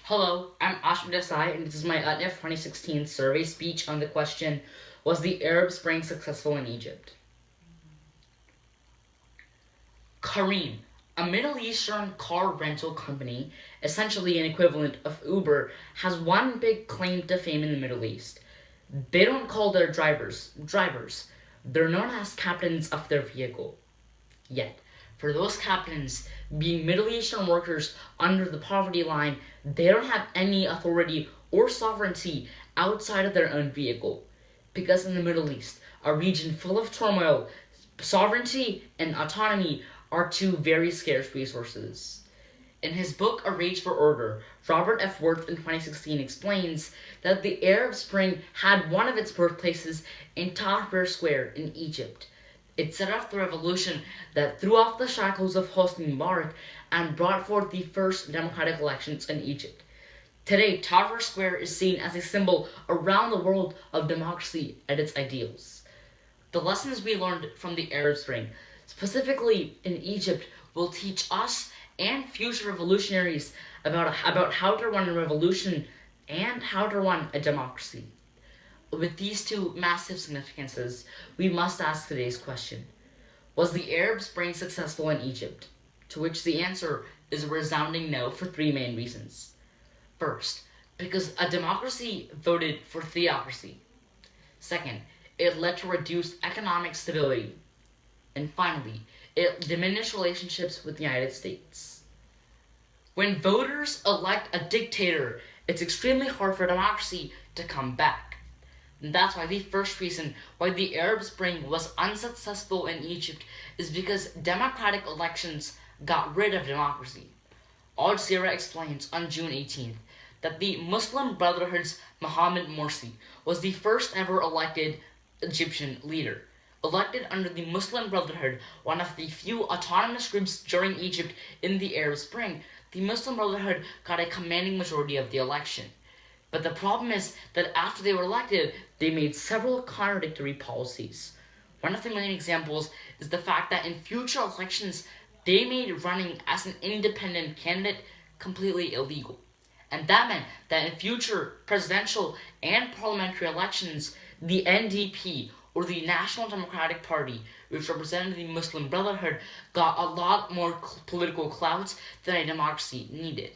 Hello, I'm Ashwin Desai, and this is my UTNIF 2016 survey speech on the question, was the Arab Spring successful in Egypt? Careem, a Middle Eastern car rental company, essentially an equivalent of Uber, has one big claim to fame in the Middle East. They don't call their drivers. They're known as captains of their vehicle. Yet, for those captains, being Middle Eastern workers under the poverty line, they don't have any authority or sovereignty outside of their own vehicle. Because in the Middle East, a region full of turmoil, sovereignty and autonomy are two very scarce resources. In his book A Rage for Order, Robert F. Worth in 2016 explains that the Arab Spring had one of its birthplaces in Tahrir Square in Egypt. It set off the revolution that threw off the shackles of Hosni Mubarak and brought forth the first democratic elections in Egypt. Today, Tahrir Square is seen as a symbol around the world of democracy and its ideals. The lessons we learned from the Arab Spring, specifically in Egypt, will teach us and future revolutionaries about how to run a revolution and how to run a democracy. With these two massive significances, we must ask today's question. Was the Arab Spring successful in Egypt? To which the answer is a resounding no for three main reasons. First, because a democracy voted for theocracy. Second, it led to reduced economic stability. And finally, it diminished relationships with the United States. When voters elect a dictator, it's extremely hard for democracy to come back. And that's why the first reason why the Arab Spring was unsuccessful in Egypt is because democratic elections got rid of democracy. Al Jazeera explains on June 18th that the Muslim Brotherhood's Mohammed Morsi was the first ever elected Egyptian leader. Elected under the Muslim Brotherhood, one of the few autonomous groups during Egypt in the Arab Spring, the Muslim Brotherhood got a commanding majority of the election. But the problem is that after they were elected, they made several contradictory policies. One of the main examples is the fact that in future elections, they made running as an independent candidate completely illegal. And that meant that in future presidential and parliamentary elections, the NDP, or the National Democratic Party, which represented the Muslim Brotherhood, got a lot more political clout than a democracy needed.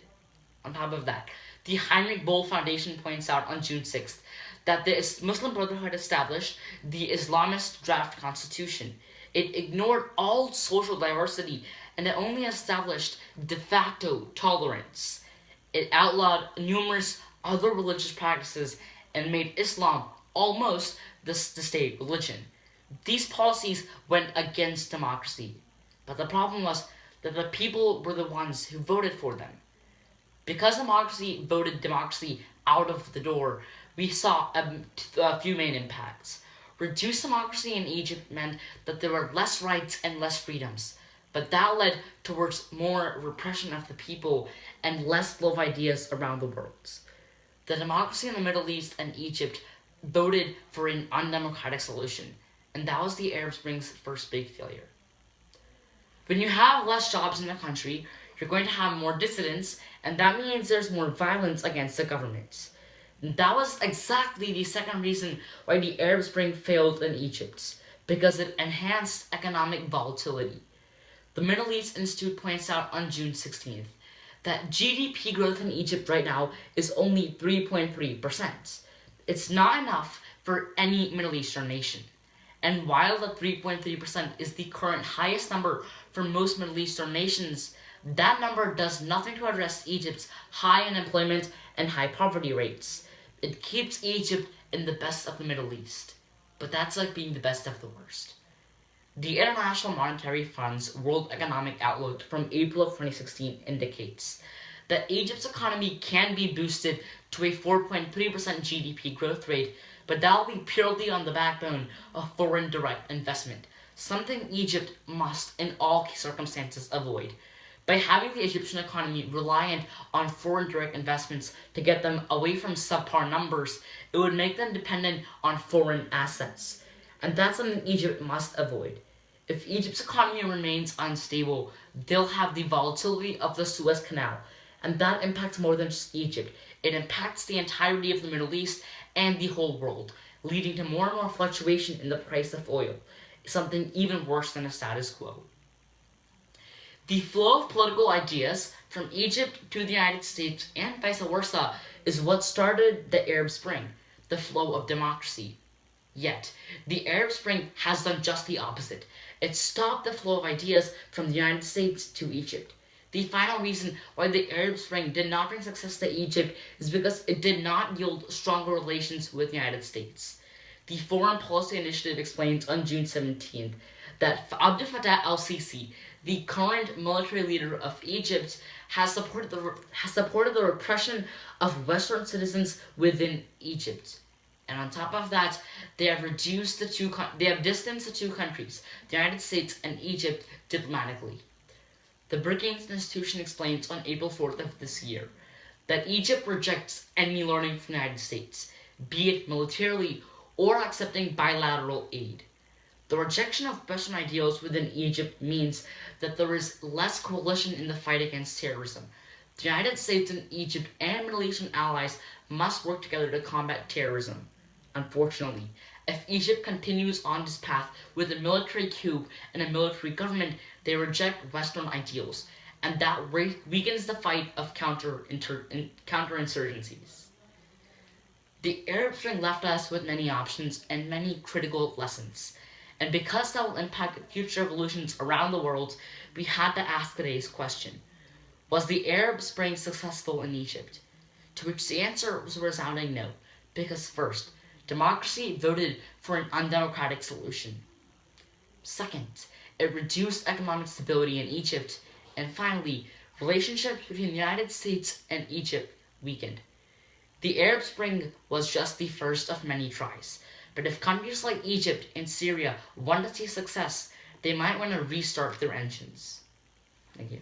On top of that, the Heinrich Böll Foundation points out on June 6th that the Muslim Brotherhood established the Islamist draft constitution. It ignored all social diversity and it only established de facto tolerance. It outlawed numerous other religious practices and made Islam almost the state religion. These policies went against democracy, but the problem was that the people were the ones who voted for them. Because democracy voted democracy out of the door, we saw a few main impacts. Reduced democracy in Egypt meant that there were less rights and less freedoms, but that led towards more repression of the people and less flow of ideas around the world. The democracy in the Middle East and Egypt voted for an undemocratic solution, and that was the Arab Spring's first big failure. When you have less jobs in the country, you're going to have more dissidents, and that means there's more violence against the government. And that was exactly the second reason why the Arab Spring failed in Egypt, because it enhanced economic volatility. The Middle East Institute points out on June 16th that GDP growth in Egypt right now is only 3.3%. It's not enough for any Middle Eastern nation. And while the 3.3% is the current highest number for most Middle Eastern nations, that number does nothing to address Egypt's high unemployment and high poverty rates. It keeps Egypt in the best of the Middle East. But that's like being the best of the worst. The International Monetary Fund's World Economic Outlook from April of 2016 indicates that Egypt's economy can be boosted to a 4.3% GDP growth rate, but that will be purely on the backbone of foreign direct investment, something Egypt must in all circumstances avoid. By having the Egyptian economy reliant on foreign direct investments to get them away from subpar numbers, it would make them dependent on foreign assets. And that's something Egypt must avoid. If Egypt's economy remains unstable, they'll have the volatility of the Suez Canal, And that impacts more than just Egypt. It impacts the entirety of the Middle East and the whole world, leading to more and more fluctuation in the price of oil, something even worse than a status quo. The flow of political ideas from Egypt to the United States and vice versa is what started the Arab Spring, the flow of democracy. Yet, the Arab Spring has done just the opposite. It stopped the flow of ideas from the United States to Egypt. The final reason why the Arab Spring did not bring success to Egypt is because it did not yield stronger relations with the United States. The Foreign Policy Initiative explains on June 17th that Abdel Fattah al-Sisi, the current military leader of Egypt, has supported the repression of Western citizens within Egypt. And on top of that, they have distanced the two countries, the United States and Egypt, diplomatically. The Brookings Institution explains on April 4th of this year that Egypt rejects any learning from the United States, be it militarily or accepting bilateral aid. The rejection of Western ideals within Egypt means that there is less coalition in the fight against terrorism. The United States and Egypt and Middle Eastern allies must work together to combat terrorism. Unfortunately, if Egypt continues on this path with a military coup and a military government, they reject Western ideals, and that weakens the fight of counterinsurgencies. The Arab Spring left us with many options and many critical lessons. And because that will impact future revolutions around the world, we had to ask today's question. Was the Arab Spring successful in Egypt? To which the answer was a resounding no, because first, democracy voted for an undemocratic solution. Second, it reduced economic stability in Egypt. And finally, relationships between the United States and Egypt weakened. The Arab Spring was just the first of many tries. But if countries like Egypt and Syria want to see success, they might want to restart their engines. Thank you.